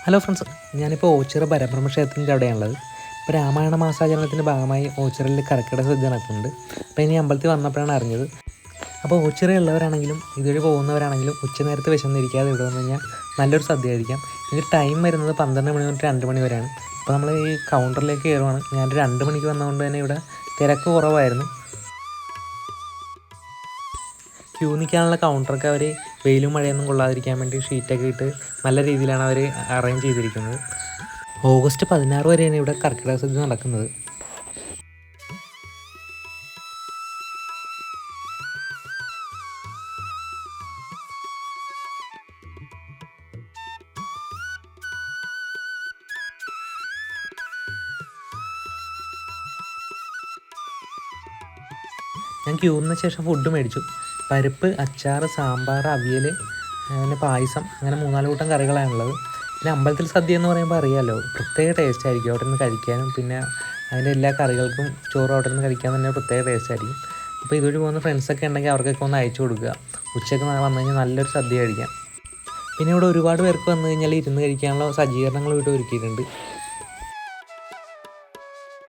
Hello friends, ഞാനിപ്പോൾ ഓച്ചിറ പരബ്രഹ്മ ക്ഷേത്രത്തിൻ്റെ അവിടെയാണുള്ളത്. ഇപ്പോൾ രാമായണ മാസാചരണത്തിൻ്റെ ഭാഗമായി ഓച്ചിറയിൽ കർക്കിടക സദ്യ നടക്കുന്നുണ്ട്. അപ്പോൾ ഇനി അമ്പലത്തിൽ വന്നപ്പോഴാണ് അറിഞ്ഞത്. അപ്പോൾ ഓച്ചിറയുള്ളവരാണെങ്കിലും ഇതുവഴി പോകുന്നവരാണെങ്കിലും ഉച്ചനേരത്ത് വിശന്നിരിക്കാതെ ഇവിടെ വന്നു കഴിഞ്ഞാൽ നല്ലൊരു സദ്യ കഴിക്കാം. ഇതിൻ്റെ ടൈം വരുന്നത് 12 മണി തൊട്ട് 2 മണി വരെയാണ്. അപ്പോൾ നമ്മൾ ഈ കൗണ്ടറിലേക്ക് കയറുവാണ്. ഞാനൊരു 2 മണിക്ക് വന്നതുകൊണ്ട് തന്നെ ഇവിടെ തിരക്ക് കുറവായിരുന്നു. ക്യൂ നിൽക്കാനുള്ള കൗണ്ടറൊക്കെ അവർ വെയിലും മഴയൊന്നും കൊള്ളാതിരിക്കാൻ വേണ്ടി ഷീറ്റൊക്കെ ഇട്ട് നല്ല രീതിയിലാണ് അവർ അറേഞ്ച് ചെയ്തിരിക്കുന്നത്. ഓഗസ്റ്റ് 16 വരെയാണ് ഇവിടെ കർക്കിടക സദ്യ നടക്കുന്നത്. ഞാൻ ക്യൂ നിന്ന ശേഷം ഫുഡ് മേടിച്ചു. പരിപ്പ്, അച്ചാർ, സാമ്പാർ, അവിയൽ, പിന്നെ പായസം, അങ്ങനെ 3-4 കൂട്ടം കറികളാണുള്ളത്. പിന്നെ അമ്പലത്തിൽ സദ്യ എന്ന് പറയുമ്പോൾ അറിയാമല്ലോ, പ്രത്യേക ടേസ്റ്റ് ആയിരിക്കും. അവിടെ നിന്ന് കഴിക്കാനും പിന്നെ അതിൻ്റെ എല്ലാ കറികൾക്കും ചോറും അവിടെ നിന്ന് കഴിക്കാൻ തന്നെ പ്രത്യേക ടേസ്റ്റ് ആയിരിക്കും. അപ്പോൾ ഇതുവഴി പോകുന്ന ഫ്രണ്ട്സൊക്കെ ഉണ്ടെങ്കിൽ അവർക്കൊക്കെ ഒന്ന് അയച്ചു കൊടുക്കുക. ഉച്ചയ്ക്ക് വന്നു കഴിഞ്ഞാൽ നല്ലൊരു സദ്യ കഴിക്കാം. പിന്നെ ഇവിടെ ഒരുപാട് പേർക്ക് വന്നു കഴിഞ്ഞാൽ ഇരുന്ന് കഴിക്കാനുള്ള സജ്ജീകരണങ്ങൾ ഇവിടെ ഒരുക്കിയിട്ടുണ്ട്.